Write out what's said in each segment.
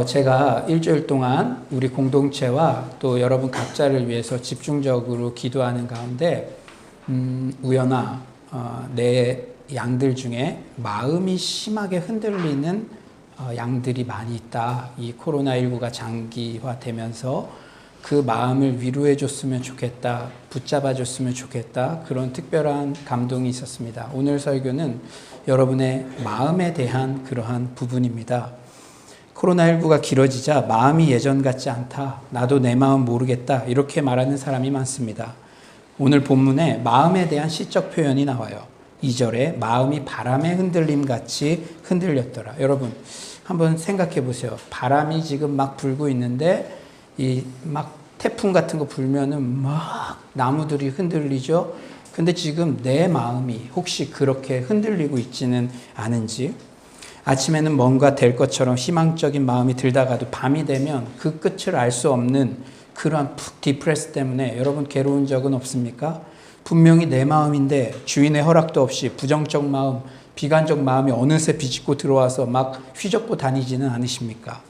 제가 일주일 동안 우리 공동체와 또 여러분 각자를 위해서 집중적으로 기도하는 가운데 우연아, 내 양들 중에 마음이 심하게 흔들리는 양들이 많이 있다. 이 코로나19가 장기화되면서 그 마음을 위로해 줬으면 좋겠다. 붙잡아 줬으면 좋겠다. 그런 특별한 감동이 있었습니다. 오늘 설교는 여러분의 마음에 대한 그러한 부분입니다. 코로나19가 길어지자 마음이 예전 같지 않다. 나도 내 마음 모르겠다. 이렇게 말하는 사람이 많습니다. 오늘 본문에 마음에 대한 시적 표현이 나와요. 2절에 마음이 바람의 흔들림 같이 흔들렸더라. 여러분 한번 생각해 보세요. 바람이 지금 막 불고 있는데 이 막 태풍 같은 거 불면은 막 나무들이 흔들리죠. 근데 지금 내 마음이 혹시 그렇게 흔들리고 있지는 않은지, 아침에는 뭔가 될 것처럼 희망적인 마음이 들다가도 밤이 되면 그 끝을 알 수 없는 그러한 디프레스 때문에 여러분 괴로운 적은 없습니까? 분명히 내 마음인데 주인의 허락도 없이 부정적 마음, 비관적 마음이 어느새 비집고 들어와서 막 휘젓고 다니지는 않으십니까?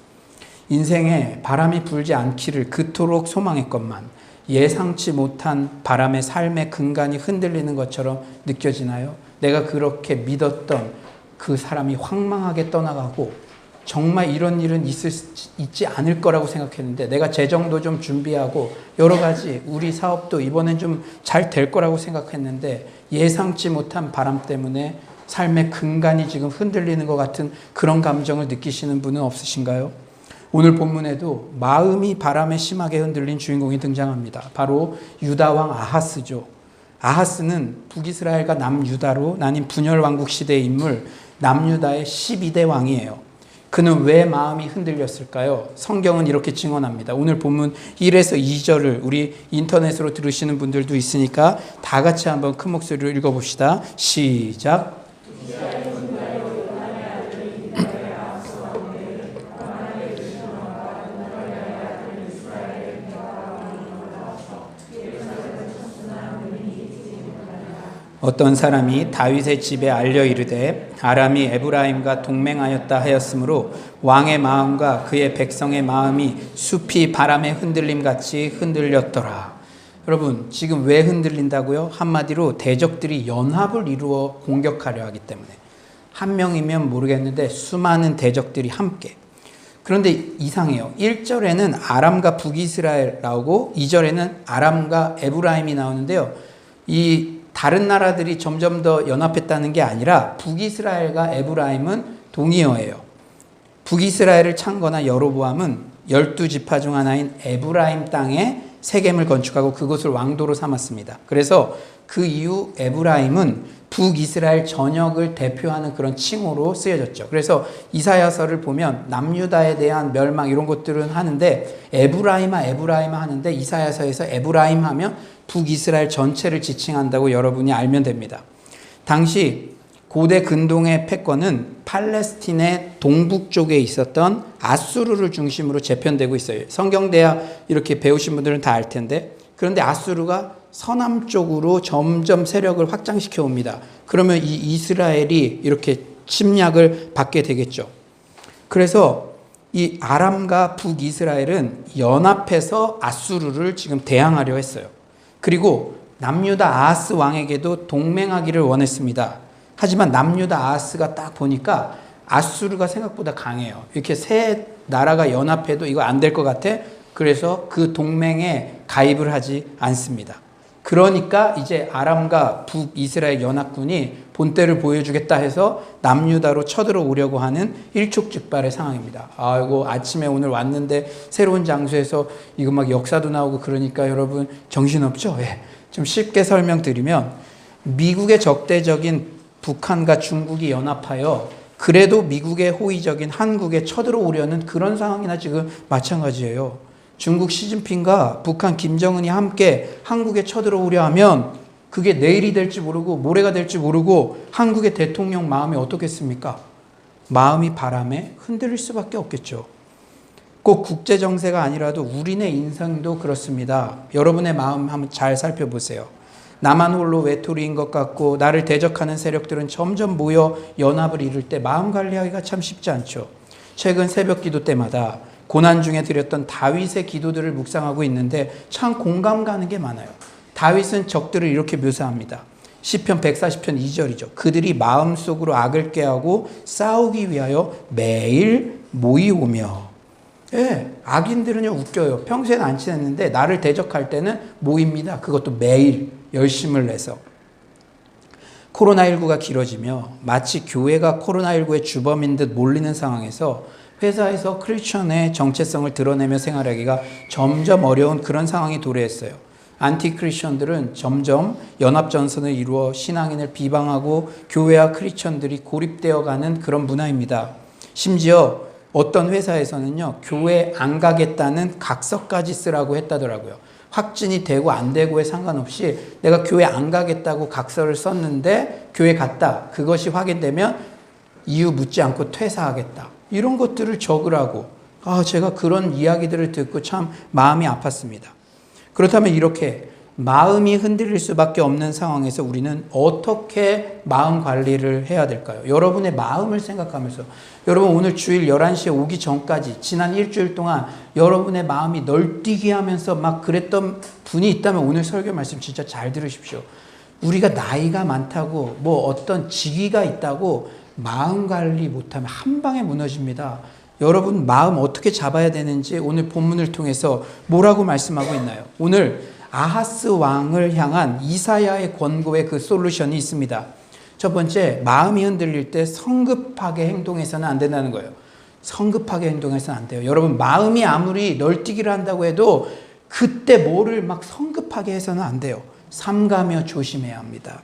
인생에 바람이 불지 않기를 그토록 소망했건만 예상치 못한 바람의 삶의 근간이 흔들리는 것처럼 느껴지나요? 내가 그렇게 믿었던 그 사람이 황망하게 떠나가고 정말 이런 일은 있지 않을 거라고 생각했는데 내가 재정도 좀 준비하고 여러 가지 우리 사업도 이번엔 좀 잘 될 거라고 생각했는데 예상치 못한 바람 때문에 삶의 근간이 지금 흔들리는 것 같은 그런 감정을 느끼시는 분은 없으신가요? 오늘 본문에도 마음이 바람에 심하게 흔들린 주인공이 등장합니다. 바로 유다왕 아하스죠. 아하스는 북이스라엘과 남유다로 나뉜 분열 왕국 시대의 인물, 남유다의 12대 왕이에요. 그는 왜 마음이 흔들렸을까요? 성경은 이렇게 증언합니다. 오늘 본문 1에서 2절을 우리 인터넷으로 들으시는 분들도 있으니까 다 같이 한번 큰 목소리로 읽어봅시다. 시작. 어떤 사람이 다윗의 집에 알려 이르되 아람이 에브라임과 동맹하였다 하였으므로 왕의 마음과 그의 백성의 마음이 숲이 바람에 흔들림 같이 흔들렸더라. 여러분 지금 왜 흔들린다고요? 한마디로 대적들이 연합을 이루어 공격하려 하기 때문에, 한 명이면 모르겠는데 수많은 대적들이 함께. 그런데 이상해요. 1절에는 아람과 북이스라엘 나오고 2절에는 아람과 에브라임이 나오는데요. 이 다른 나라들이 점점 더 연합했다는 게 아니라 북이스라엘과 에브라임은 동의어예요. 북이스라엘을 창거나 여로보암은 12지파 중 하나인 에브라임 땅에 세겜을 건축하고 그곳을 왕도로 삼았습니다. 그래서 그 이후 에브라임은 북이스라엘 전역을 대표하는 그런 칭호로 쓰여졌죠. 그래서 이사야서를 보면 남유다에 대한 멸망 이런 것들은 하는데 에브라임아 하는데 이사야서에서 에브라임 하면 북이스라엘 전체를 지칭한다고 여러분이 알면 됩니다. 당시 고대 근동의 패권은 팔레스틴의 동북 쪽에 있었던 아수르를 중심으로 재편되고 있어요. 성경대학 이렇게 배우신 분들은 다 알 텐데, 그런데 아수르가 서남 쪽으로 점점 세력을 확장시켜 옵니다. 그러면 이 이스라엘이 이렇게 침략을 받게 되겠죠. 그래서 이 아람과 북이스라엘은 연합해서 아수르를 지금 대항하려 했어요. 그리고 남유다 아하스 왕에게도 동맹하기를 원했습니다. 하지만 남유다 아하스가 딱 보니까 아수르가 생각보다 강해요. 이렇게 세 나라가 연합해도 이거 안 될 것 같아. 그래서 그 동맹에 가입을 하지 않습니다. 그러니까 이제 아람과 북이스라엘 연합군이 본때를 보여주겠다 해서 남유다로 쳐들어오려고 하는 일촉즉발의 상황입니다. 아이고 아침에 오늘 왔는데 새로운 장소에서 이거 막 역사도 나오고 그러니까 여러분 정신없죠? 예. 좀 쉽게 설명드리면 미국의 적대적인 북한과 중국이 연합하여 그래도 미국의 호의적인 한국에 쳐들어오려는 그런 상황이나 지금 마찬가지예요. 중국 시진핑과 북한 김정은이 함께 한국에 쳐들어오려 하면 그게 내일이 될지 모르고 모레가 될지 모르고 한국의 대통령 마음이 어떻겠습니까? 마음이 바람에 흔들릴 수밖에 없겠죠. 꼭 국제정세가 아니라도 우리네 인생도 그렇습니다. 여러분의 마음 한번 잘 살펴보세요. 나만 홀로 외톨이인 것 같고 나를 대적하는 세력들은 점점 모여 연합을 이룰 때 마음 관리하기가 참 쉽지 않죠. 최근 새벽 기도 때마다 고난 중에 드렸던 다윗의 기도들을 묵상하고 있는데 참 공감 가는 게 많아요. 다윗은 적들을 이렇게 묘사합니다. 시편 140편 2절이죠. 그들이 마음속으로 악을 꾀하고 싸우기 위하여 매일 모이오며. 예, 악인들은요 웃겨요. 평소에는 안 친했는데 나를 대적할 때는 모입니다. 그것도 매일 열심을 내서. 코로나19가 길어지며 마치 교회가 코로나19의 주범인 듯 몰리는 상황에서 회사에서 크리스천의 정체성을 드러내며 생활하기가 점점 어려운 그런 상황이 도래했어요. 안티 크리스천들은 점점 연합전선을 이루어 신앙인을 비방하고 교회와 크리스천들이 고립되어가는 그런 문화입니다. 심지어 어떤 회사에서는요, 교회 안 가겠다는 각서까지 쓰라고 했다더라고요. 확진이 되고 안 되고에 상관없이 내가 교회 안 가겠다고 각서를 썼는데 교회 갔다. 그것이 확인되면 이유 묻지 않고 퇴사하겠다. 이런 것들을 적으라고. 제가 그런 이야기들을 듣고 참 마음이 아팠습니다. 그렇다면 이렇게 마음이 흔들릴 수밖에 없는 상황에서 우리는 어떻게 마음 관리를 해야 될까요? 여러분의 마음을 생각하면서 여러분 오늘 주일 11시에 오기 전까지 지난 일주일 동안 여러분의 마음이 널뛰게 하면서 막 그랬던 분이 있다면 오늘 설교 말씀 진짜 잘 들으십시오. 우리가 나이가 많다고 뭐 어떤 직위가 있다고 마음 관리 못하면 한 방에 무너집니다. 여러분 마음 어떻게 잡아야 되는지 오늘 본문을 통해서 뭐라고 말씀하고 있나요? 오늘 아하스 왕을 향한 이사야의 권고의 그 솔루션이 있습니다. 첫 번째, 마음이 흔들릴 때 성급하게 행동해서는 안 된다는 거예요. 성급하게 행동해서는 안 돼요. 여러분 마음이 아무리 널뛰기를 한다고 해도 그때 뭐를 막 성급하게 해서는 안 돼요. 삼가며 조심해야 합니다.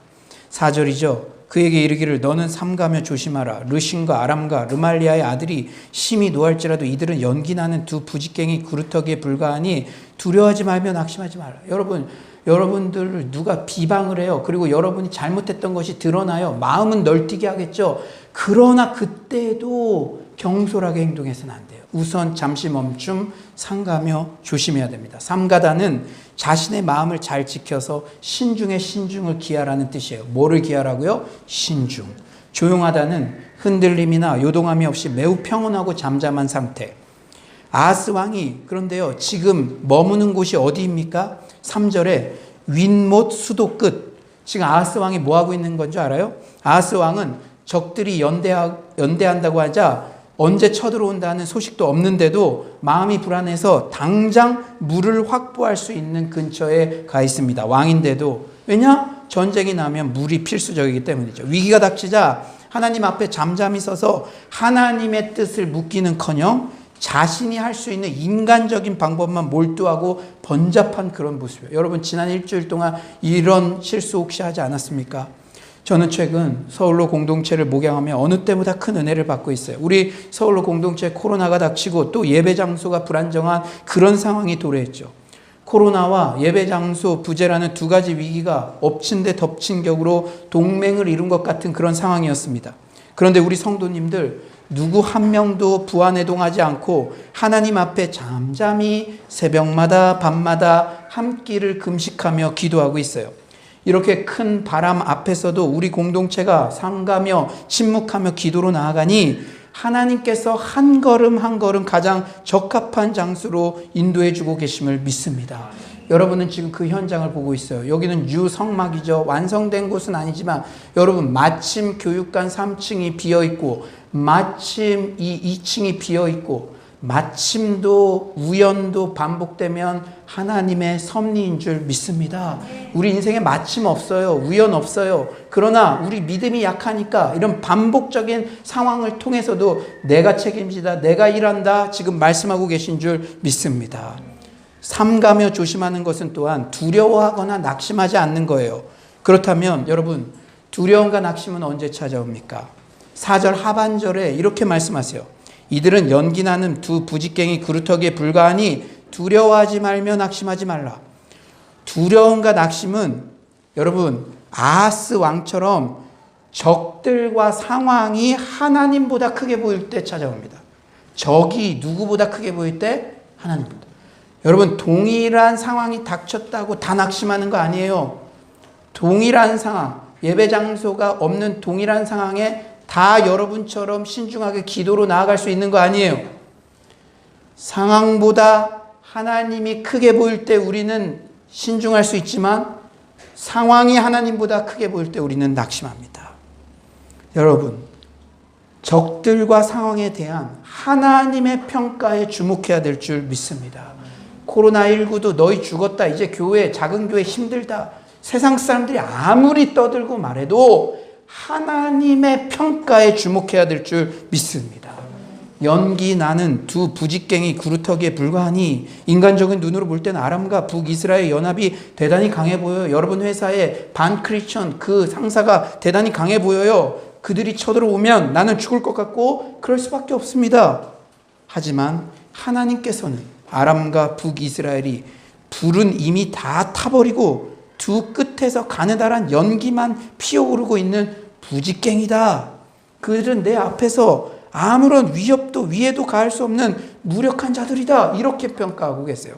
4절이죠. 그에게 이르기를 너는 삼가며 조심하라. 르신과 아람과 르말리아의 아들이 심히 노할지라도 이들은 연기나는 두 부직갱이 그루터기에 불과하니 두려워하지 말며 낙심하지 마라. 여러분들을 누가 비방을 해요. 그리고 여러분이 잘못했던 것이 드러나요. 마음은 널뛰게 하겠죠. 그러나 그때도 경솔하게 행동해서는 안 돼요. 우선 잠시 멈춤, 삼가며 조심해야 됩니다. 삼가다는 자신의 마음을 잘 지켜서 신중에 신중을 기하라는 뜻이에요. 뭐를 기하라고요? 신중. 조용하다는 흔들림이나 요동함이 없이 매우 평온하고 잠잠한 상태. 아하스 왕이 그런데요 지금 머무는 곳이 어디입니까? 3절에 윗못 수도 끝. 지금 아하스 왕이 뭐하고 있는 건 줄 알아요? 아하스 왕은 적들이 연대한다고 하자 언제 쳐들어온다는 소식도 없는데도 마음이 불안해서 당장 물을 확보할 수 있는 근처에 가 있습니다. 왕인데도. 왜냐? 전쟁이 나면 물이 필수적이기 때문이죠. 위기가 닥치자 하나님 앞에 잠잠히 서서 하나님의 뜻을 묻기는커녕 자신이 할 수 있는 인간적인 방법만 몰두하고 번잡한 그런 모습이에요. 여러분 지난 일주일 동안 이런 실수 혹시 하지 않았습니까? 저는 최근 서울로 공동체를 목양하며 어느 때보다 큰 은혜를 받고 있어요. 우리 서울로 공동체 코로나가 닥치고 또 예배 장소가 불안정한 그런 상황이 도래했죠. 코로나와 예배 장소 부재라는 두 가지 위기가 엎친 데 덮친 격으로 동맹을 이룬 것 같은 그런 상황이었습니다. 그런데 우리 성도님들 누구 한 명도 부안해동하지 않고 하나님 앞에 잠잠히 새벽마다 밤마다 한 끼를 금식하며 기도하고 있어요. 이렇게 큰 바람 앞에서도 우리 공동체가 삼가며 침묵하며 기도로 나아가니 하나님께서 한 걸음 한 걸음 가장 적합한 장소로 인도해 주고 계심을 믿습니다. 여러분은 지금 그 현장을 보고 있어요. 여기는 유성막이죠. 완성된 곳은 아니지만 여러분 마침 교육관 3층이 비어있고 마침 이 2층이 비어있고 마침도 우연도 반복되면 하나님의 섭리인 줄 믿습니다. 우리 인생에 마침 없어요. 우연 없어요. 그러나 우리 믿음이 약하니까 이런 반복적인 상황을 통해서도 내가 책임지다, 내가 일한다 지금 말씀하고 계신 줄 믿습니다. 삼가며 조심하는 것은 또한 두려워하거나 낙심하지 않는 거예요. 그렇다면 여러분 두려움과 낙심은 언제 찾아옵니까? 4절 하반절에 이렇게 말씀하세요. 이들은 연기나는 두 부직갱이 그루터기에 불과하니 두려워하지 말며 낙심하지 말라. 두려움과 낙심은 여러분 아하스 왕처럼 적들과 상황이 하나님보다 크게 보일 때 찾아옵니다. 적이 누구보다 크게 보일 때 하나님보다. 여러분 동일한 상황이 닥쳤다고 다 낙심하는 거 아니에요. 동일한 상황, 예배 장소가 없는 동일한 상황에 다 여러분처럼 신중하게 기도로 나아갈 수 있는 거 아니에요. 상황보다 하나님이 크게 보일 때 우리는 신중할 수 있지만 상황이 하나님보다 크게 보일 때 우리는 낙심합니다. 여러분, 적들과 상황에 대한 하나님의 평가에 주목해야 될 줄 믿습니다. 코로나19도 너희 죽었다. 이제 교회, 작은 교회 힘들다. 세상 사람들이 아무리 떠들고 말해도 하나님의 평가에 주목해야 될 줄 믿습니다. 연기 나는 두 부직갱이 구루터기에 불과하니 인간적인 눈으로 볼 때는 아람과 북이스라엘 연합이 대단히 강해 보여요. 여러분 회사에 반크리스천 그 상사가 대단히 강해 보여요. 그들이 쳐들어오면 나는 죽을 것 같고 그럴 수밖에 없습니다. 하지만 하나님께서는 아람과 북이스라엘이 불은 이미 다 타버리고 두 끝에서 가느다란 연기만 피어오르고 있는 부직갱이다. 그들은 내 앞에서 아무런 위협도 위에도 가할 수 없는 무력한 자들이다. 이렇게 평가하고 계세요.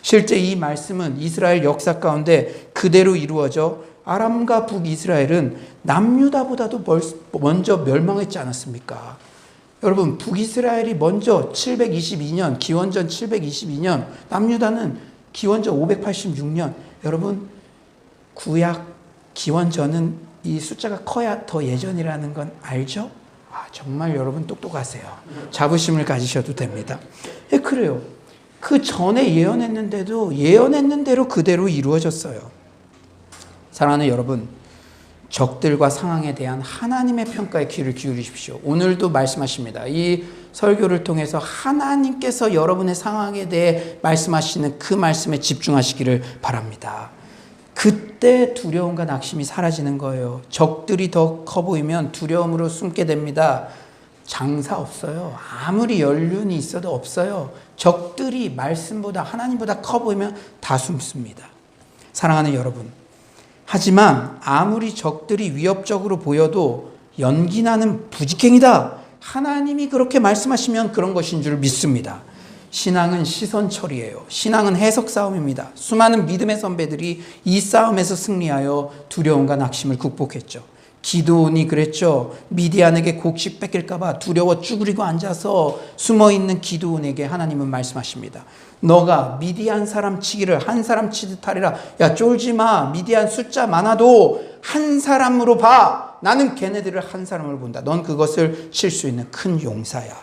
실제 이 말씀은 이스라엘 역사 가운데 그대로 이루어져 아람과 북이스라엘은 남유다보다도 먼저 멸망했지 않았습니까? 여러분, 북이스라엘이 먼저 722년, 기원전 722년, 남유다는 기원전 586년. 여러분, 구약 기원전은 이 숫자가 커야 더 예전이라는 건 알죠? 정말 여러분 똑똑하세요. 자부심을 가지셔도 됩니다. 그래요. 그 전에 예언했는데도 예언했는 대로 그대로 이루어졌어요. 사랑하는 여러분, 적들과 상황에 대한 하나님의 평가에 귀를 기울이십시오. 오늘도 말씀하십니다. 이 설교를 통해서 하나님께서 여러분의 상황에 대해 말씀하시는 그 말씀에 집중하시기를 바랍니다. 그때 두려움과 낙심이 사라지는 거예요. 적들이 더 커 보이면 두려움으로 숨게 됩니다. 장사 없어요. 아무리 연륜이 있어도 없어요. 적들이 말씀보다 하나님보다 커 보이면 다 숨습니다. 사랑하는 여러분, 하지만 아무리 적들이 위협적으로 보여도 연기나는 부직행이다. 하나님이 그렇게 말씀하시면 그런 것인 줄 믿습니다. 신앙은 시선 처리예요. 신앙은 해석 싸움입니다. 수많은 믿음의 선배들이 이 싸움에서 승리하여 두려움과 낙심을 극복했죠. 기드온이 그랬죠. 미디안에게 곡식 뺏길까 봐 두려워 쭈그리고 앉아서 숨어있는 기드온에게 하나님은 말씀하십니다. 너가 미디안 사람 치기를 한 사람 치듯 하리라. 야, 쫄지 마. 미디안 숫자 많아도 한 사람으로 봐. 나는 걔네들을 한 사람으로 본다. 넌 그것을 칠 수 있는 큰 용사야.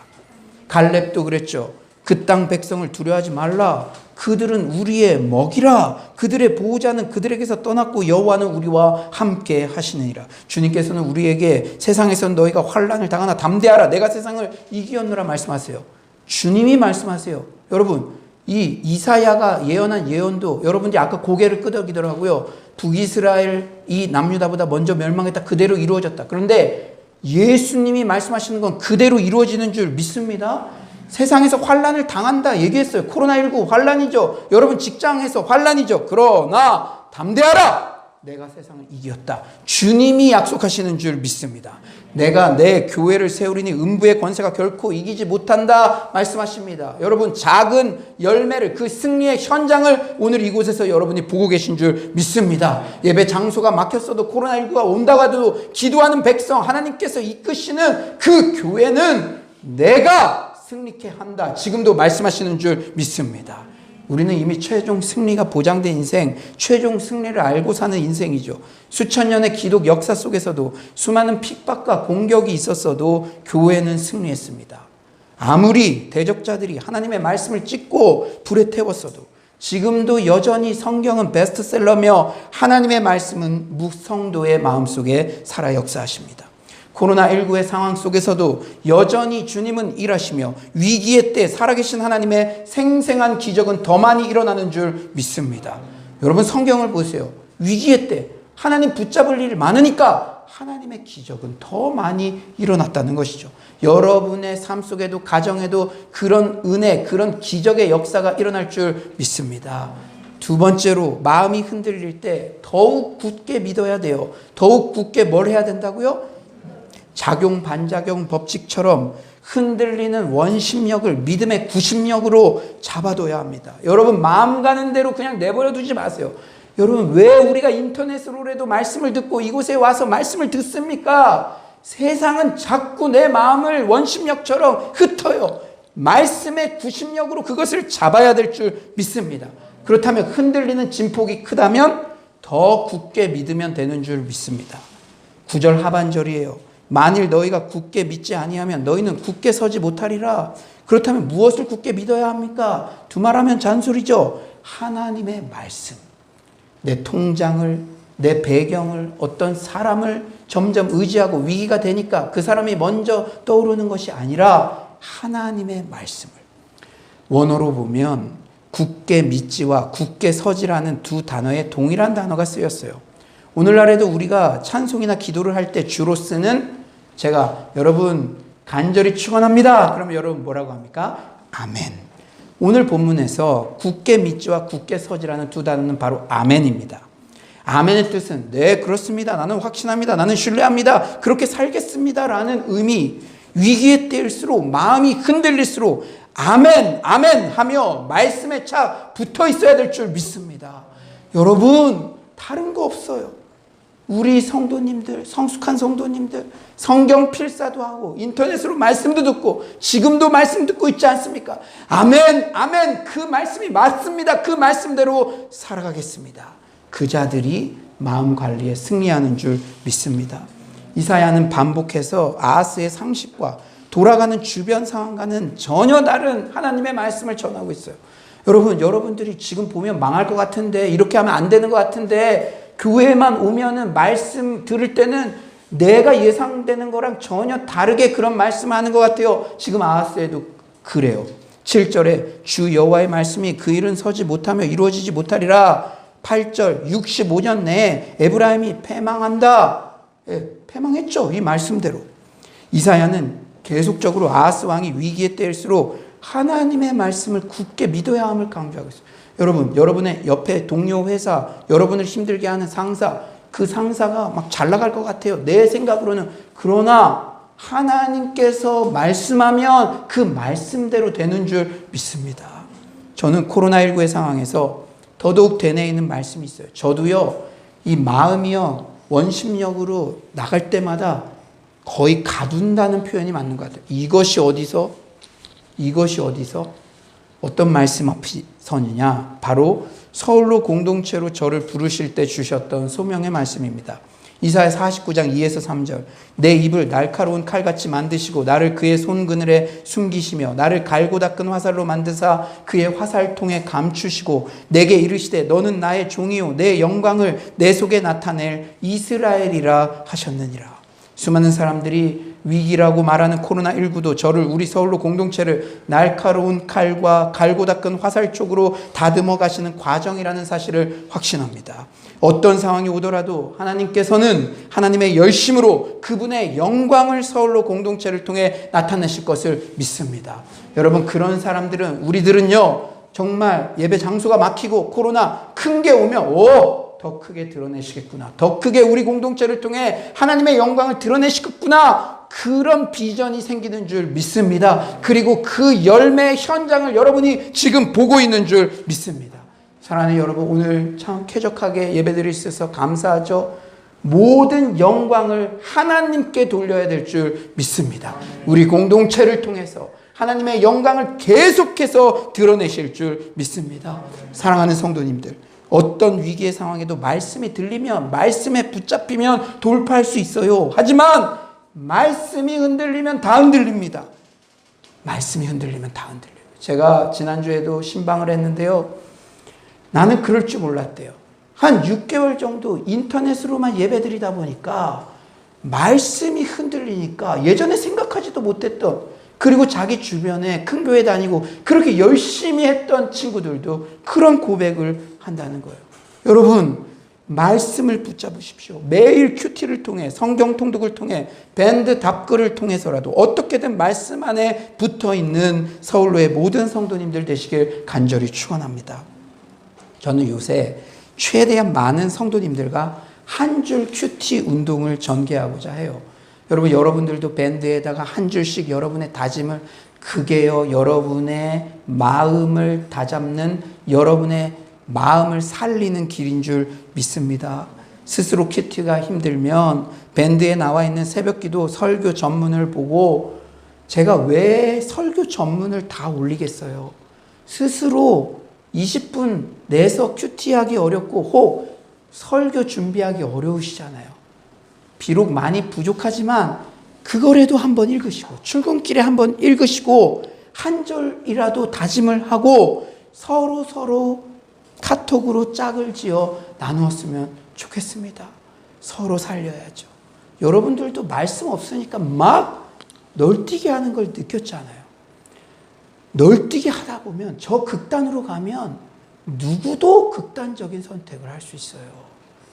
갈렙도 그랬죠. 그 땅 백성을 두려워하지 말라. 그들은 우리의 먹이라. 그들의 보호자는 그들에게서 떠났고 여호와는 우리와 함께 하시느니라. 주님께서는 우리에게 세상에서 너희가 환난을 당하나 담대하라. 내가 세상을 이기었노라 말씀하세요. 주님이 말씀하세요. 여러분, 이 이사야가 예언한 예언도 여러분들이 아까 고개를 끄덕이더라고요. 북이스라엘 이 남유다보다 먼저 멸망했다. 그대로 이루어졌다. 그런데 예수님이 말씀하시는 건 그대로 이루어지는 줄 믿습니다. 세상에서 환난을 당한다 얘기했어요. 코로나19 환난이죠. 여러분 직장에서 환난이죠. 그러나 담대하라. 내가 세상을 이겼다. 주님이 약속하시는 줄 믿습니다. 내가 내 교회를 세우리니 음부의 권세가 결코 이기지 못한다 말씀하십니다. 여러분 작은 열매를 그 승리의 현장을 오늘 이곳에서 여러분이 보고 계신 줄 믿습니다. 예배 장소가 막혔어도 코로나19가 온다고 해도 기도하는 백성 하나님께서 이끄시는 그 교회는 내가 승리케 한다. 지금도 말씀하시는 줄 믿습니다. 우리는 이미 최종 승리가 보장된 인생, 최종 승리를 알고 사는 인생이죠. 수천 년의 기독 역사 속에서도 수많은 핍박과 공격이 있었어도 교회는 승리했습니다. 아무리 대적자들이 하나님의 말씀을 찢고 불에 태웠어도 지금도 여전히 성경은 베스트셀러며 하나님의 말씀은 무성도의 마음속에 살아 역사하십니다. 코로나19의 상황 속에서도 여전히 주님은 일하시며 위기의 때 살아계신 하나님의 생생한 기적은 더 많이 일어나는 줄 믿습니다. 여러분 성경을 보세요. 위기의 때 하나님 붙잡을 일이 많으니까 하나님의 기적은 더 많이 일어났다는 것이죠. 여러분의 삶 속에도 가정에도 그런 은혜, 그런 기적의 역사가 일어날 줄 믿습니다. 두 번째로 마음이 흔들릴 때 더욱 굳게 믿어야 돼요. 더욱 굳게 뭘 해야 된다고요? 작용 반작용 법칙처럼 흔들리는 원심력을 믿음의 구심력으로 잡아둬야 합니다. 여러분 마음 가는 대로 그냥 내버려 두지 마세요. 여러분 왜 우리가 인터넷으로라도 말씀을 듣고 이곳에 와서 말씀을 듣습니까? 세상은 자꾸 내 마음을 원심력처럼 흩어요. 말씀의 구심력으로 그것을 잡아야 될 줄 믿습니다. 그렇다면 흔들리는 진폭이 크다면 더 굳게 믿으면 되는 줄 믿습니다. 9절 하반절이에요. 만일 너희가 굳게 믿지 아니하면 너희는 굳게 서지 못하리라. 그렇다면 무엇을 굳게 믿어야 합니까? 두말하면 잔소리죠. 하나님의 말씀. 내 통장을, 내 배경을, 어떤 사람을 점점 의지하고 위기가 되니까 그 사람이 먼저 떠오르는 것이 아니라 하나님의 말씀을. 원어로 보면 굳게 믿지와 굳게 서지라는 두 단어에 동일한 단어가 쓰였어요. 오늘날에도 우리가 찬송이나 기도를 할 때 주로 쓰는, 제가 여러분 간절히 축원합니다. 그러면 여러분 뭐라고 합니까? 아멘. 오늘 본문에서 굳게 믿지와 굳게 서지라는 두 단어는 바로 아멘입니다. 아멘의 뜻은 네 그렇습니다. 나는 확신합니다. 나는 신뢰합니다. 그렇게 살겠습니다. 라는 의미. 위기에 때일수록 마음이 흔들릴수록 아멘 아멘 하며 말씀에 착 붙어 있어야 될 줄 믿습니다. 여러분 다른 거 없어요. 우리 성도님들, 성숙한 성도님들 성경 필사도 하고 인터넷으로 말씀도 듣고 지금도 말씀 듣고 있지 않습니까? 아멘 아멘, 그 말씀이 맞습니다. 그 말씀대로 살아가겠습니다. 그 자들이 마음 관리에 승리하는 줄 믿습니다. 이사야는 반복해서 아하스의 상식과 돌아가는 주변 상황과는 전혀 다른 하나님의 말씀을 전하고 있어요. 여러분들이 지금 보면 망할 것 같은데, 이렇게 하면 안 되는 것 같은데, 교회만 오면은 말씀 들을 때는 내가 예상되는 거랑 전혀 다르게 그런 말씀하는 것 같아요. 지금 아하스에도 그래요. 7절에 주 여호와의 말씀이 그 일은 서지 못하며 이루어지지 못하리라. 8절 65년 내에 에브라임이 패망한다. 패망했죠. 이 말씀대로. 이사야는 계속적으로 아하스 왕이 위기에 때일수록 하나님의 말씀을 굳게 믿어야 함을 강조하고 있어요. 여러분, 여러분의 옆에 동료 회사, 여러분을 힘들게 하는 상사, 그 상사가 막 잘 나갈 것 같아요. 내 생각으로는. 그러나 하나님께서 말씀하면 그 말씀대로 되는 줄 믿습니다. 저는 코로나19의 상황에서 더더욱 되뇌이는 말씀이 있어요. 저도요, 이 마음이요, 원심력으로 나갈 때마다 거의 가둔다는 표현이 맞는 것 같아요. 이것이 어디서? 어떤 말씀 앞이 서느냐? 바로 서울로 공동체로 저를 부르실 때 주셨던 소명의 말씀입니다. 이사야 49장 2에서 3절. 내 입을 날카로운 칼같이 만드시고 나를 그의 손그늘에 숨기시며 나를 갈고 닦은 화살로 만드사 그의 화살통에 감추시고 내게 이르시되 너는 나의 종이요 내 영광을 내 속에 나타낼 이스라엘이라 하셨느니라. 수많은 사람들이 위기라고 말하는 코로나19도 저를, 우리 서울로 공동체를 날카로운 칼과 갈고 닦은 화살 쪽으로 다듬어 가시는 과정이라는 사실을 확신합니다. 어떤 상황이 오더라도 하나님께서는 하나님의 열심으로 그분의 영광을 서울로 공동체를 통해 나타내실 것을 믿습니다. 여러분, 그런 사람들은, 우리들은요, 정말 예배 장소가 막히고 코로나 큰 게 오면 더 크게 드러내시겠구나. 더 크게 우리 공동체를 통해 하나님의 영광을 드러내시겠구나. 그런 비전이 생기는 줄 믿습니다. 그리고 그 열매의 현장을 여러분이 지금 보고 있는 줄 믿습니다. 사랑하는 여러분, 오늘 참 쾌적하게 예배드릴 수 있어서 감사하죠. 모든 영광을 하나님께 돌려야 될 줄 믿습니다. 우리 공동체를 통해서 하나님의 영광을 계속해서 드러내실 줄 믿습니다. 사랑하는 성도님들, 어떤 위기의 상황에도 말씀이 들리면, 말씀에 붙잡히면 돌파할 수 있어요. 하지만 말씀이 흔들리면 다 흔들립니다. 말씀이 흔들리면 다 흔들려요. 제가 지난주에도 신방을 했는데요, 나는 그럴 줄 몰랐대요. 한 6개월 정도 인터넷으로만 예배드리다 보니까 말씀이 흔들리니까 예전에 생각하지도 못했던, 그리고 자기 주변에 큰 교회 다니고 그렇게 열심히 했던 친구들도 그런 고백을 한다는 거예요. 여러분, 말씀을 붙잡으십시오. 매일 큐티를 통해, 성경 통독을 통해, 밴드 답글을 통해서라도 어떻게든 말씀 안에 붙어있는 서울로의 모든 성도님들 되시길 간절히 축원합니다. 저는 요새 최대한 많은 성도님들과 한 줄 큐티 운동을 전개하고자 해요. 여러분들도 밴드에다가 한 줄씩 여러분의 다짐을, 그게요, 여러분의 마음을 다잡는, 여러분의 마음을 살리는 길인 줄 믿습니다. 스스로 큐티가 힘들면 밴드에 나와 있는 새벽기도 설교 전문을 보고 제가 왜 설교 전문을 다 올리겠어요? 스스로 20분 내서 큐티하기 어렵고 혹 설교 준비하기 어려우시잖아요. 비록 많이 부족하지만 그거라도 한번 읽으시고 출근길에 한번 읽으시고 한 절이라도 다짐을 하고 서로 카톡으로 짝을 지어 나누었으면 좋겠습니다. 서로 살려야죠. 여러분들도 말씀 없으니까 막 널뛰기 하는 걸 느꼈잖아요. 널뛰기 하다 보면 저 극단으로 가면 누구도 극단적인 선택을 할 수 있어요.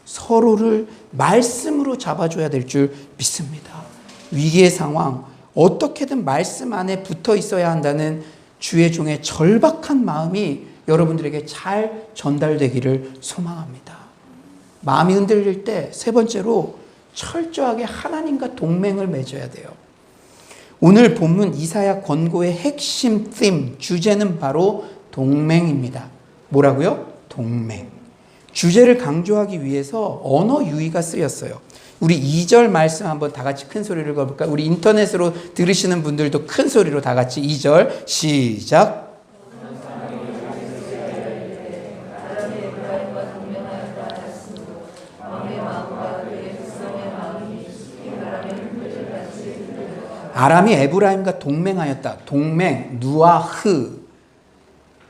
서로를 말씀으로 잡아줘야 될 줄 믿습니다. 위기의 상황, 어떻게든 말씀 안에 붙어 있어야 한다는 주의 종의 절박한 마음이 여러분들에게 잘 전달되기를 소망합니다. 마음이 흔들릴 때 세 번째로 철저하게 하나님과 동맹을 맺어야 돼요. 오늘 본문 이사야 권고의 핵심 주제는 바로 동맹입니다. 뭐라고요? 동맹. 주제를 강조하기 위해서 언어 유희가 쓰였어요. 우리 2절 말씀 한번 다 같이 큰 소리를 읽어볼까요? 우리 인터넷으로 들으시는 분들도 큰 소리로 다 같이 2절 시작. 아람이 에브라임과 동맹하였다. 동맹, 누아흐.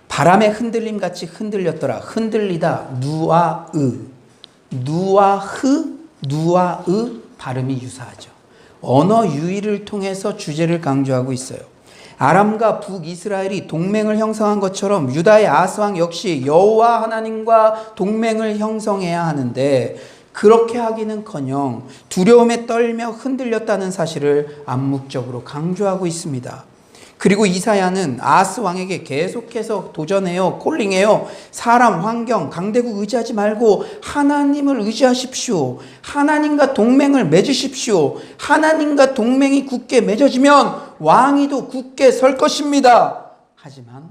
바람의 흔들림 같이 흔들렸더라. 흔들리다, 누아으. 누아흐, 누아으 발음이 유사하죠. 언어 유희를 통해서 주제를 강조하고 있어요. 아람과 북이스라엘이 동맹을 형성한 것처럼 유다의 아하스 왕 역시 여호와 하나님과 동맹을 형성해야 하는데 그렇게 하기는커녕 두려움에 떨며 흔들렸다는 사실을 암묵적으로 강조하고 있습니다. 그리고 이사야는 아하스 왕에게 계속해서 도전해요. 콜링해요. 사람, 환경, 강대국 의지하지 말고 하나님을 의지하십시오. 하나님과 동맹을 맺으십시오. 하나님과 동맹이 굳게 맺어지면 왕위도 굳게 설 것입니다. 하지만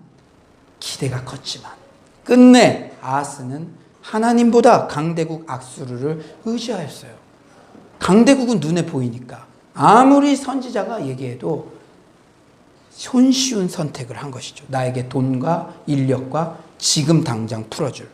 기대가 컸지만 끝내 아하스는 하나님보다 강대국 앗수르를 의지하였어요. 강대국은 눈에 보이니까 아무리 선지자가 얘기해도 손쉬운 선택을 한 것이죠. 나에게 돈과 인력과 지금 당장 풀어줄.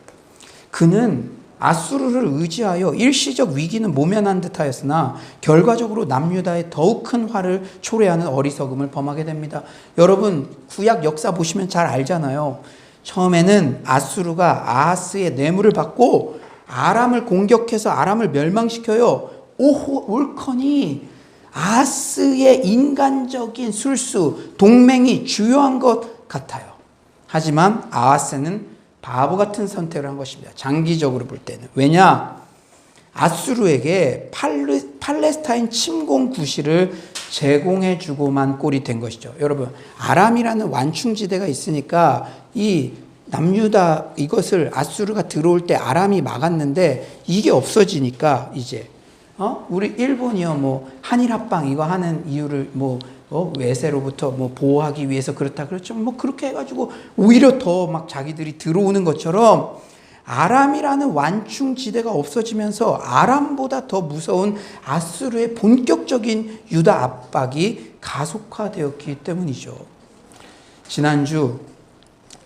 그는 앗수르를 의지하여 일시적 위기는 모면한 듯하였으나 결과적으로 남유다에 더욱 큰 화를 초래하는 어리석음을 범하게 됩니다. 여러분 구약 역사 보시면 잘 알잖아요. 처음에는 앗수르가 아하스의 뇌물을 받고 아람을 공격해서 아람을 멸망시켜요. 옳거니 아하스의 인간적인 술수, 동맹이 주요한 것 같아요. 하지만 아하스는 바보 같은 선택을 한 것입니다. 장기적으로 볼 때는. 왜냐? 앗수르에게 팔레스타인 침공 구실을 제공해 주고만 꼴이 된 것이죠. 여러분, 아람이라는 완충지대가 있으니까 이 남유다 이것을 앗수르가 들어올 때 아람이 막았는데 이게 없어지니까 이제 우리 일본이요 뭐 한일 합방 이거 하는 이유를 외세로부터 보호하기 위해서 그렇다 그렇죠. 그렇게 해가지고 오히려 더 막 자기들이 들어오는 것처럼 아람이라는 완충지대가 없어지면서 아람보다 더 무서운 앗수르의 본격적인 유다 압박이 가속화되었기 때문이죠. 지난주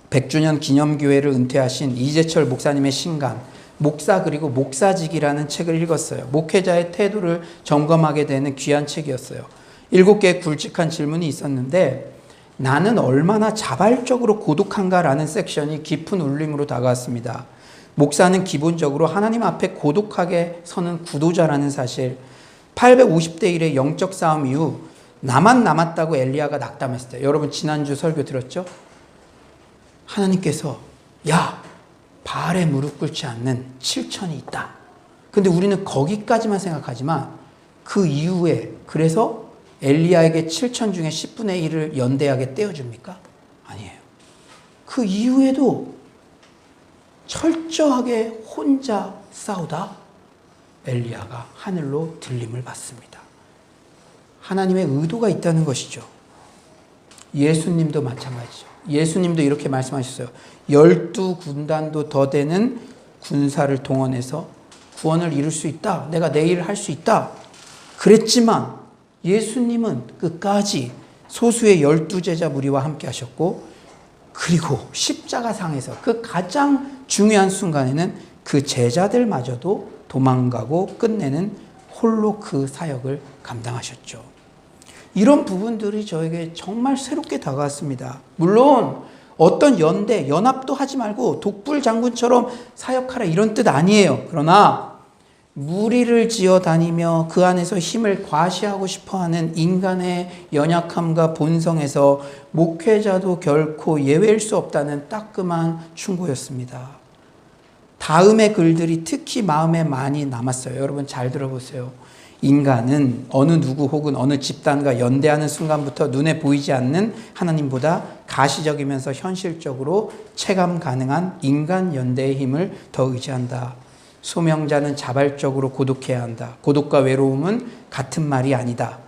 100주년 기념교회를 은퇴하신 이재철 목사님의 신간 목사 그리고 목사직이라는 책을 읽었어요. 목회자의 태도를 점검하게 되는 귀한 책이었어요. 7개의 굵직한 질문이 있었는데 나는 얼마나 자발적으로 고독한가라는 섹션이 깊은 울림으로 다가왔습니다. 목사는 기본적으로 하나님 앞에 고독하게 서는 구도자라는 사실, 850대 1의 영적 싸움 이후 나만 남았다고 엘리야가 낙담했을 때, 여러분 지난주 설교 들었죠? 하나님께서 야 바알에 무릎 꿇지 않는 7천이 있다. 근데 우리는 거기까지만 생각하지만 그 이후에 그래서 엘리야에게 7천 중에 10분의 1을 연대하게 떼어줍니까? 아니에요. 그 이후에도 철저하게 혼자 싸우다 엘리야가 하늘로 들림을 받습니다. 하나님의 의도가 있다는 것이죠. 예수님도 마찬가지죠. 예수님도 이렇게 말씀하셨어요. 12군단도 더 되는 군사를 동원해서 구원을 이룰 수 있다. 내가 내 일을 할 수 있다. 그랬지만 예수님은 끝까지 소수의 12제자 무리와 함께 하셨고, 그리고 십자가상에서 그 가장 중요한 순간에는 그 제자들마저도 도망가고 끝내는 홀로 그 사역을 감당하셨죠. 이런 부분들이 저에게 정말 새롭게 다가왔습니다. 물론 어떤 연대, 연합도 하지 말고 독불 장군처럼 사역하라 이런 뜻 아니에요. 그러나 무리를 지어 다니며 그 안에서 힘을 과시하고 싶어하는 인간의 연약함과 본성에서 목회자도 결코 예외일 수 없다는 따끔한 충고였습니다. 다음의 글들이 특히 마음에 많이 남았어요. 여러분 잘 들어보세요. 인간은 어느 누구 혹은 어느 집단과 연대하는 순간부터 눈에 보이지 않는 하나님보다 가시적이면서 현실적으로 체감 가능한 인간 연대의 힘을 더 의지한다. 소명자는 자발적으로 고독해야 한다. 고독과 외로움은 같은 말이 아니다.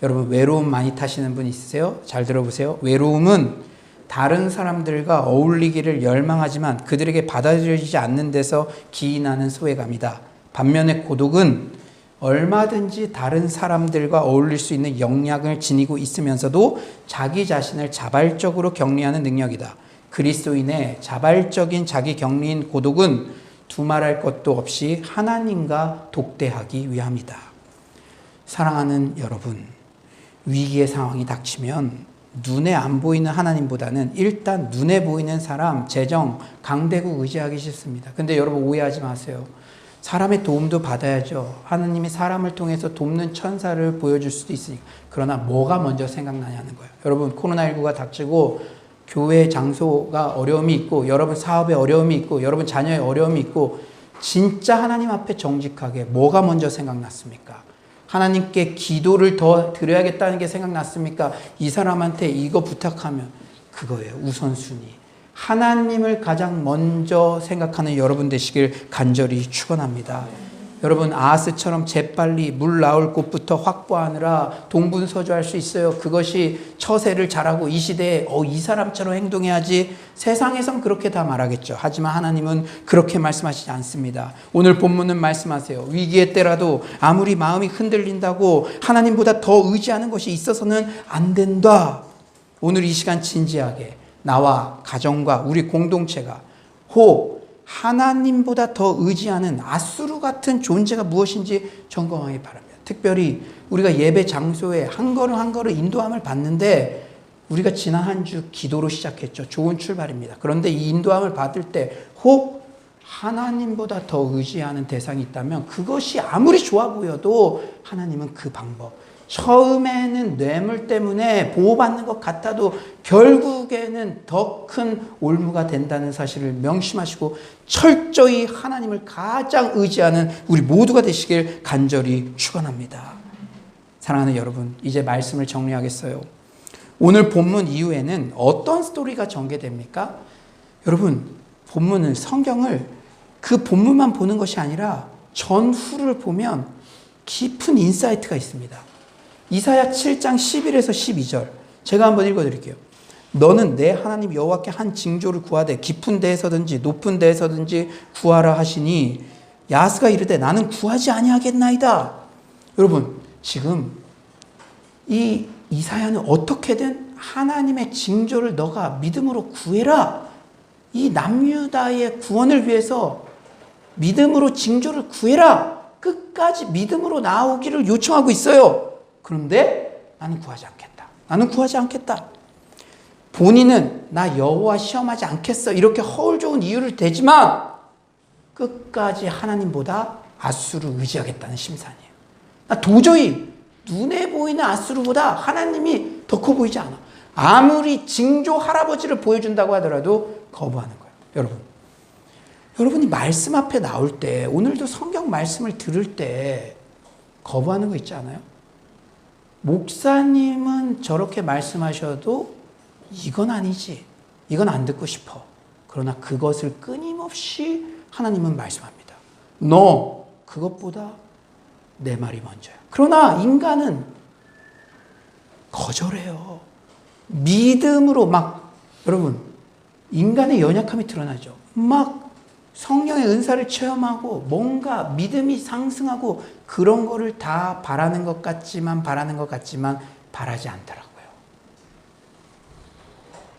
여러분 외로움 많이 타시는 분 있으세요? 잘 들어보세요. 외로움은 다른 사람들과 어울리기를 열망하지만 그들에게 받아들여지지 않는 데서 기인하는 소외감이다. 반면에 고독은 얼마든지 다른 사람들과 어울릴 수 있는 역량을 지니고 있으면서도 자기 자신을 자발적으로 격리하는 능력이다. 그리스도인의 자발적인 자기 격리인 고독은 두말할 것도 없이 하나님과 독대하기 위함이다. 사랑하는 여러분, 위기의 상황이 닥치면 눈에 안 보이는 하나님보다는 일단 눈에 보이는 사람, 재정, 강대국 의지하기 싫습니다. 근데 여러분 오해하지 마세요. 사람의 도움도 받아야죠. 하나님이 사람을 통해서 돕는 천사를 보여줄 수도 있으니까. 그러나 뭐가 먼저 생각나냐는 거예요. 여러분 코로나19가 닥치고 교회 장소가 어려움이 있고 여러분 사업에 어려움이 있고 여러분 자녀의 어려움이 있고 진짜 하나님 앞에 정직하게 뭐가 먼저 생각났습니까? 하나님께 기도를 더 드려야겠다는 게 생각났습니까? 이 사람한테 이거 부탁하면 그거예요. 우선순위. 하나님을 가장 먼저 생각하는 여러분 되시길 간절히 축원합니다. 여러분 아하스처럼 재빨리 물 나올 곳부터 확보하느라 동분서주할 수 있어요. 그것이 처세를 잘하고 이 시대에 이 사람처럼 행동해야지. 세상에선 그렇게 다 말하겠죠. 하지만 하나님은 그렇게 말씀하시지 않습니다. 오늘 본문은 말씀하세요. 위기의 때라도 아무리 마음이 흔들린다고 하나님보다 더 의지하는 것이 있어서는 안 된다. 오늘 이 시간 진지하게 나와 가정과 우리 공동체가 혹 하나님보다 더 의지하는 아수르 같은 존재가 무엇인지 점검하기 바랍니다. 특별히 우리가 예배 장소에 한 걸음 한 걸음 인도함을 받는데 우리가 지난 한 주 기도로 시작했죠. 좋은 출발입니다. 그런데 이 인도함을 받을 때 혹 하나님보다 더 의지하는 대상이 있다면 그것이 아무리 좋아 보여도 하나님은 그 방법, 처음에는 뇌물 때문에 보호받는 것 같아도 결국에는 더 큰 올무가 된다는 사실을 명심하시고 철저히 하나님을 가장 의지하는 우리 모두가 되시길 간절히 축원합니다. 사랑하는 여러분, 이제 말씀을 정리하겠어요. 오늘 본문 이후에는 어떤 스토리가 전개됩니까? 여러분, 본문은 성경을 그 본문만 보는 것이 아니라 전후를 보면 깊은 인사이트가 있습니다. 이사야 7장 11에서 12절 제가 한번 읽어드릴게요. 너는 내 하나님 여호와께 한 징조를 구하되 깊은 데에서든지 높은 데에서든지 구하라 하시니 야스가 이르되 나는 구하지 아니하겠나이다. 여러분 지금 이 이사야는 어떻게든 하나님의 징조를 너가 믿음으로 구해라. 이 남유다의 구원을 위해서 믿음으로 징조를 구해라. 끝까지 믿음으로 나오기를 요청하고 있어요. 그런데 나는 구하지 않겠다. 나는 구하지 않겠다. 본인은 나 여호와 시험하지 않겠어. 이렇게 허울 좋은 이유를 대지만 끝까지 하나님보다 아수르 의지하겠다는 심산이에요. 나 도저히 눈에 보이는 아수르보다 하나님이 더 커 보이지 않아. 아무리 징조 할아버지를 보여준다고 하더라도 거부하는 거예요. 여러분이 말씀 앞에 나올 때 오늘도 성경 말씀을 들을 때 거부하는 거 있지 않아요? 목사님은 저렇게 말씀하셔도 이건 아니지. 이건 안 듣고 싶어. 그러나 그것을 끊임없이 하나님은 말씀합니다. 너 그것보다 내 말이 먼저야. 그러나 인간은 거절해요. 믿음으로 여러분 인간의 연약함이 드러나죠. 성령의 은사를 체험하고 뭔가 믿음이 상승하고 그런 거를 다 바라는 것 같지만 바라지 않더라고요.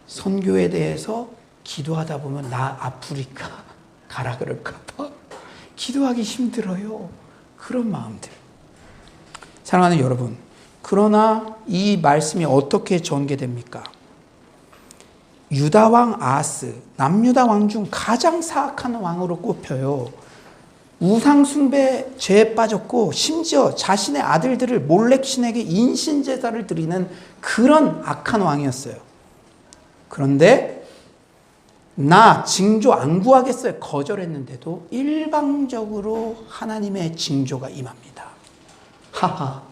선교에 대해서 기도하다 보면 나 아프리카 가라 그럴까 봐 기도하기 힘들어요. 그런 마음들. 사랑하는 여러분, 그러나 이 말씀이 어떻게 전개됩니까? 유다왕 아하스, 남유다 왕 중 가장 사악한 왕으로 꼽혀요. 우상숭배 죄에 빠졌고 심지어 자신의 아들들을 몰렉 신에게 인신제사를 드리는 그런 악한 왕이었어요. 그런데 나 징조 안 구하겠어요 거절했는데도 일방적으로 하나님의 징조가 임합니다. 하하,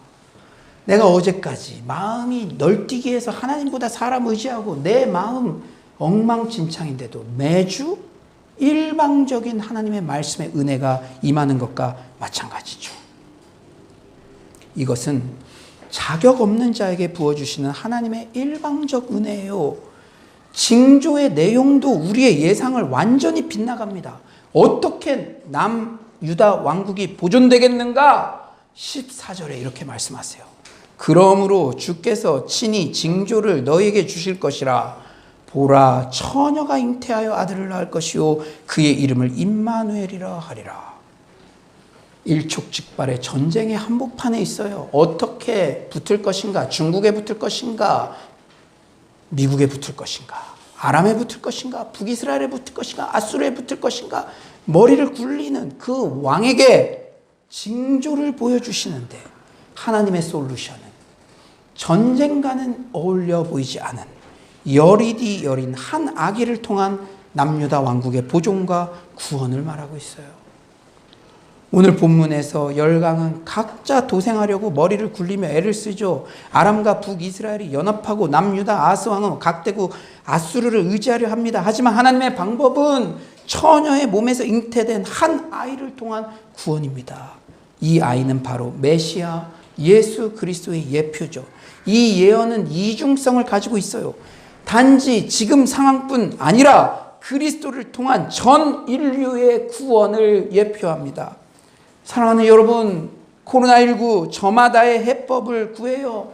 내가 어제까지 마음이 널뛰기 해서 하나님보다 사람 의지하고 내 마음 엉망진창인데도 매주 일방적인 하나님의 말씀의 은혜가 임하는 것과 마찬가지죠. 이것은 자격 없는 자에게 부어주시는 하나님의 일방적 은혜예요. 징조의 내용도 우리의 예상을 완전히 빗나갑니다. 어떻게 남유다 왕국이 보존되겠는가? 14절에 이렇게 말씀하세요. 그러므로 주께서 친히 징조를 너희에게 주실 것이라. 보라, 처녀가 잉태하여 아들을 낳을 것이요 그의 이름을 임마누엘이라 하리라. 일촉즉발의 전쟁의 한복판에 있어요. 어떻게 붙을 것인가? 중국에 붙을 것인가? 미국에 붙을 것인가? 아람에 붙을 것인가? 북이스라엘에 붙을 것인가? 아수르에 붙을 것인가? 머리를 굴리는 그 왕에게 징조를 보여주시는데 하나님의 솔루션은 전쟁과는 어울려 보이지 않은 여리디 여린 한 아기를 통한 남유다 왕국의 보존과 구원을 말하고 있어요. 오늘 본문에서 열강은 각자 도생하려고 머리를 굴리며 애를 쓰죠. 아람과 북이스라엘이 연합하고 남유다 아하스 왕은 각대국 아수르를 의지하려 합니다. 하지만 하나님의 방법은 처녀의 몸에서 잉태된 한 아이를 통한 구원입니다. 이 아이는 바로 메시아 예수 그리스도의 예표죠. 이 예언은 이중성을 가지고 있어요. 단지 지금 상황뿐 아니라 그리스도를 통한 전 인류의 구원을 예표합니다. 사랑하는 여러분, 코로나19 저마다의 해법을 구해요.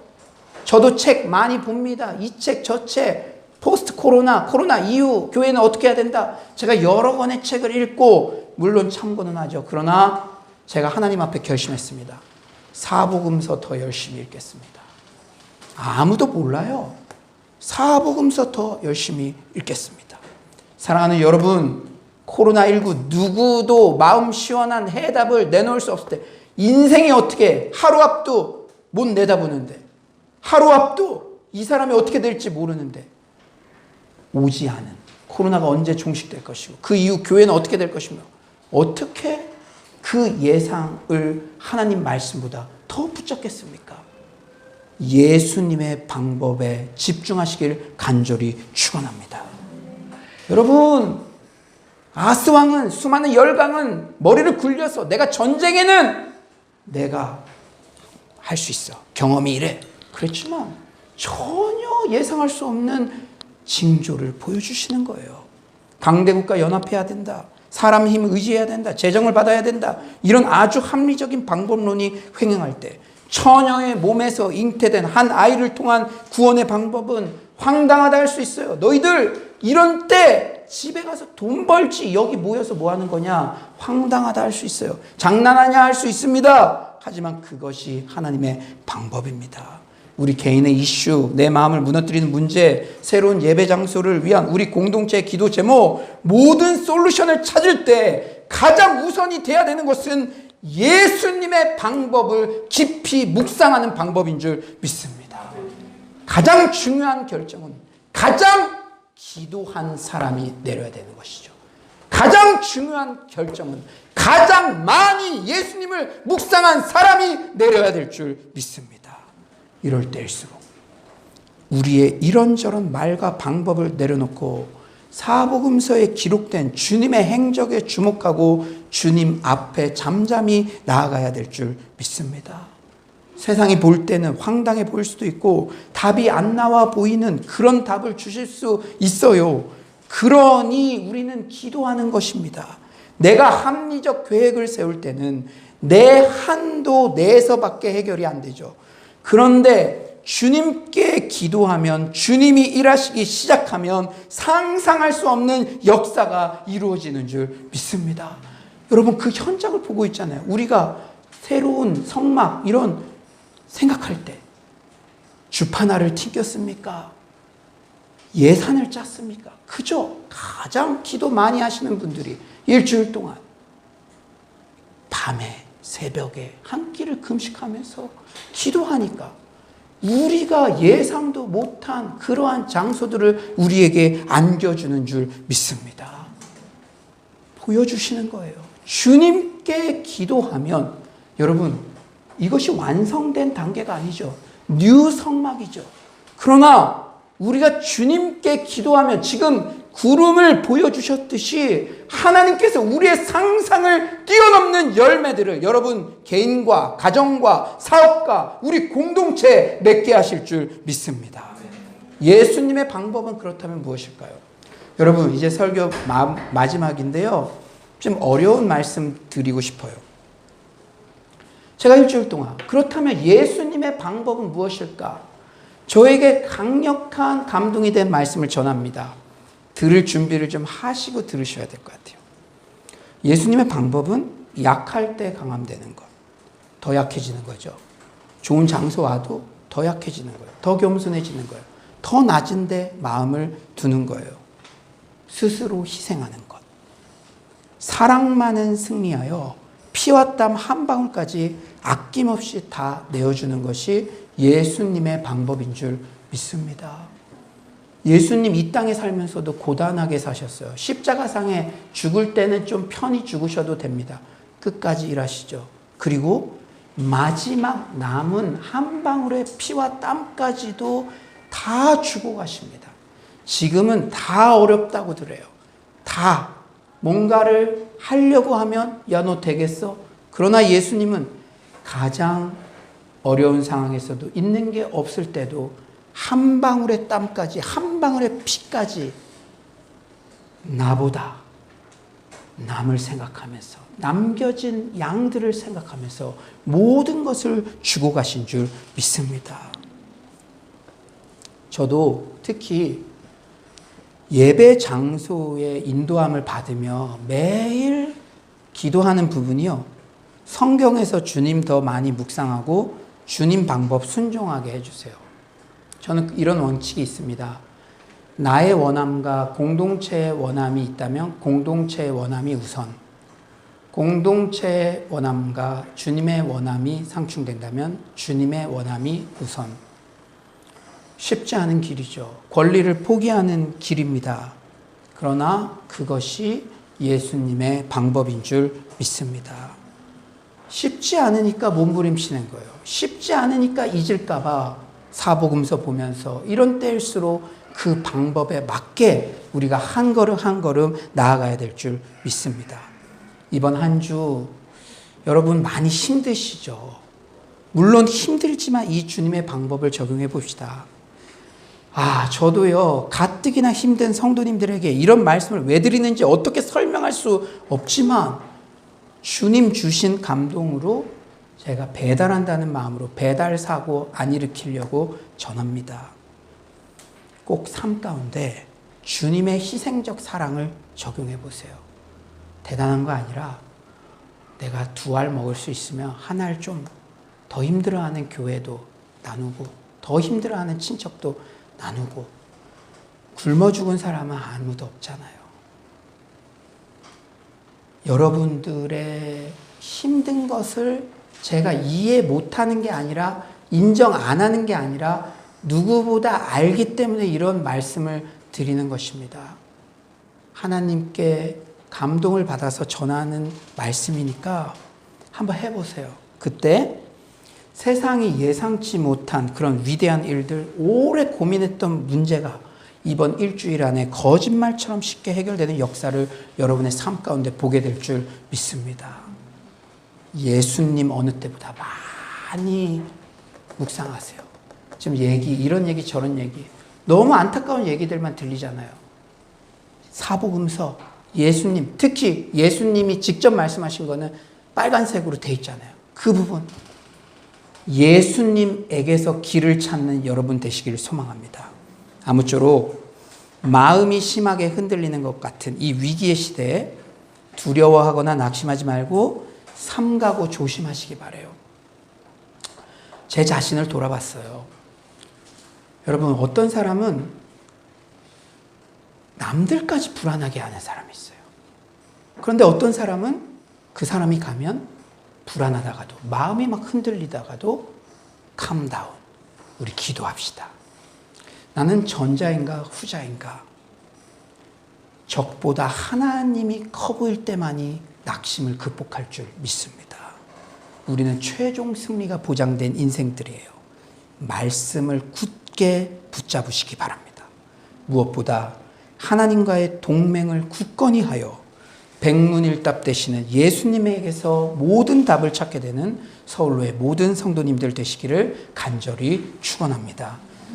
저도 책 많이 봅니다. 이 책, 저 책, 포스트 코로나, 코로나 이후 교회는 어떻게 해야 된다. 제가 여러 권의 책을 읽고 물론 참고는 하죠. 그러나 제가 하나님 앞에 결심했습니다. 사복음서 더 열심히 읽겠습니다. 아무도 몰라요. 사복음서 더 열심히 읽겠습니다. 사랑하는 여러분, 코로나19 누구도 마음 시원한 해답을 내놓을 수 없을 때 인생이 어떻게 하루 앞도 못 내다보는데 하루 앞도 이 사람이 어떻게 될지 모르는데 오지 않은 코로나가 언제 종식될 것이고 그 이후 교회는 어떻게 될 것이며 어떻게 그 예상을 하나님 말씀보다 더 붙잡겠습니까? 예수님의 방법에 집중하시길 간절히 축원합니다. 여러분, 아하스 왕은 수많은 열강은 머리를 굴려서 내가 전쟁에는 내가 할 수 있어. 경험이 이래. 그렇지만 전혀 예상할 수 없는 징조를 보여주시는 거예요. 강대국과 연합해야 된다. 사람 힘을 의지해야 된다. 재정을 받아야 된다. 이런 아주 합리적인 방법론이 횡행할 때 처녀의 몸에서 잉태된 한 아이를 통한 구원의 방법은 황당하다 할 수 있어요. 너희들 이런 때 집에 가서 돈 벌지 여기 모여서 뭐 하는 거냐? 황당하다 할 수 있어요. 장난하냐 할 수 있습니다. 하지만 그것이 하나님의 방법입니다. 우리 개인의 이슈, 내 마음을 무너뜨리는 문제, 새로운 예배 장소를 위한 우리 공동체의 기도 제목, 모든 솔루션을 찾을 때 가장 우선이 돼야 되는 것은 예수님의 방법을 깊이 묵상하는 방법인 줄 믿습니다. 가장 중요한 결정은 가장 기도한 사람이 내려야 되는 것이죠. 가장 중요한 결정은 가장 많이 예수님을 묵상한 사람이 내려야 될 줄 믿습니다. 이럴 때일수록 우리의 이런저런 말과 방법을 내려놓고 사복음서에 기록된 주님의 행적에 주목하고 주님 앞에 잠잠히 나아가야 될 줄 믿습니다. 세상이 볼 때는 황당해 보일 수도 있고 답이 안 나와 보이는 그런 답을 주실 수 있어요. 그러니 우리는 기도하는 것입니다. 내가 합리적 계획을 세울 때는 내 한도 내에서밖에 해결이 안 되죠. 그런데 주님께 기도하면, 주님이 일하시기 시작하면 상상할 수 없는 역사가 이루어지는 줄 믿습니다. 여러분, 그 현장을 보고 있잖아요. 우리가 새로운 성막 이런 생각할 때 주파나를 튕겼습니까? 예산을 짰습니까? 그죠? 가장 기도 많이 하시는 분들이 일주일 동안 밤에 새벽에 한 끼를 금식하면서 기도하니까 우리가 예상도 못한 그러한 장소들을 우리에게 안겨주는 줄 믿습니다. 보여주시는 거예요. 주님께 기도하면 여러분, 이것이 완성된 단계가 아니죠. 뉴 성막이죠. 그러나 우리가 주님께 기도하면 지금 구름을 보여주셨듯이 하나님께서 우리의 상상을 뛰어넘는 열매들을 여러분 개인과 가정과 사업과 우리 공동체에 맺게 하실 줄 믿습니다. 예수님의 방법은 그렇다면 무엇일까요? 여러분, 이제 설교 마지막인데요. 좀 어려운 말씀 드리고 싶어요. 제가 일주일 동안 그렇다면 예수님의 방법은 무엇일까? 저에게 강력한 감동이 된 말씀을 전합니다. 들을 준비를 좀 하시고 들으셔야 될 것 같아요. 예수님의 방법은 약할 때 강함되는 것. 더 약해지는 거죠. 좋은 장소 와도 더 약해지는 거예요. 더 겸손해지는 거예요. 더 낮은데 마음을 두는 거예요. 스스로 희생하는 것. 사랑만은 승리하여 피와 땀 한 방울까지 아낌없이 다 내어주는 것이 예수님의 방법인 줄 믿습니다. 예수님 이 땅에 살면서도 고단하게 사셨어요. 십자가상에 죽을 때는 좀 편히 죽으셔도 됩니다. 끝까지 일하시죠. 그리고 마지막 남은 한 방울의 피와 땀까지도 다 주고 가십니다. 지금은 다 어렵다고 들어요. 다 뭔가를 하려고 하면 야, 너 되겠어? 그러나 예수님은 가장 어려운 상황에서도 있는 게 없을 때도 한 방울의 땀까지, 한 방울의 피까지 나보다 남을 생각하면서, 남겨진 양들을 생각하면서 모든 것을 주고 가신 줄 믿습니다. 저도 특히 예배 장소의 인도함을 받으며 매일 기도하는 부분이요, 성경에서 주님 더 많이 묵상하고 주님 방법 순종하게 해주세요. 저는 이런 원칙이 있습니다. 나의 원함과 공동체의 원함이 있다면 공동체의 원함이 우선, 공동체의 원함과 주님의 원함이 상충된다면 주님의 원함이 우선. 쉽지 않은 길이죠. 권리를 포기하는 길입니다. 그러나 그것이 예수님의 방법인 줄 믿습니다. 쉽지 않으니까 몸부림치는 거예요. 쉽지 않으니까 잊을까봐 사복음서 보면서 이런 때일수록 그 방법에 맞게 우리가 한 걸음 한 걸음 나아가야 될 줄 믿습니다. 이번 한 주 여러분 많이 힘드시죠? 물론 힘들지만 이 주님의 방법을 적용해 봅시다. 저도요, 가뜩이나 힘든 성도님들에게 이런 말씀을 왜 드리는지 어떻게 설명할 수 없지만 주님 주신 감동으로 제가 배달한다는 마음으로 배달 사고 안 일으키려고 전합니다. 꼭 삶 가운데 주님의 희생적 사랑을 적용해 보세요. 대단한 거 아니라 내가 2알 먹을 수 있으면 하나를 좀 더 힘들어하는 교회도 나누고 더 힘들어하는 친척도 나누고, 굶어 죽은 사람은 아무도 없잖아요. 여러분들의 힘든 것을 제가 이해 못하는 게 아니라, 인정 안 하는 게 아니라 누구보다 알기 때문에 이런 말씀을 드리는 것입니다. 하나님께 감동을 받아서 전하는 말씀이니까 한번 해보세요. 그때 세상이 예상치 못한 그런 위대한 일들, 오래 고민했던 문제가 이번 일주일 안에 거짓말처럼 쉽게 해결되는 역사를 여러분의 삶 가운데 보게 될 줄 믿습니다. 예수님 어느 때보다 많이 묵상하세요. 지금 이런 얘기 저런 얘기 너무 안타까운 얘기들만 들리잖아요. 사복음서 예수님, 특히 예수님이 직접 말씀하신 거는 빨간색으로 돼 있잖아요. 그 부분. 예수님에게서 길을 찾는 여러분 되시기를 소망합니다. 아무쪼록 마음이 심하게 흔들리는 것 같은 이 위기의 시대에 두려워하거나 낙심하지 말고 삼가고 조심하시기 바라요. 제 자신을 돌아봤어요. 여러분, 어떤 사람은 남들까지 불안하게 하는 사람이 있어요. 그런데 어떤 사람은 그 사람이 가면 불안하다가도 마음이 막 흔들리다가도 캄다운. 우리 기도합시다. 나는 전자인가 후자인가? 적보다 하나님이 커 보일 때만이 낙심을 극복할 줄 믿습니다. 우리는 최종 승리가 보장된 인생들이에요. 말씀을 굳게 붙잡으시기 바랍니다. 무엇보다 하나님과의 동맹을 굳건히 하여 백문일답 되시는 예수님에게서 모든 답을 찾게 되는 서울로의 모든 성도님들 되시기를 간절히 축원합니다.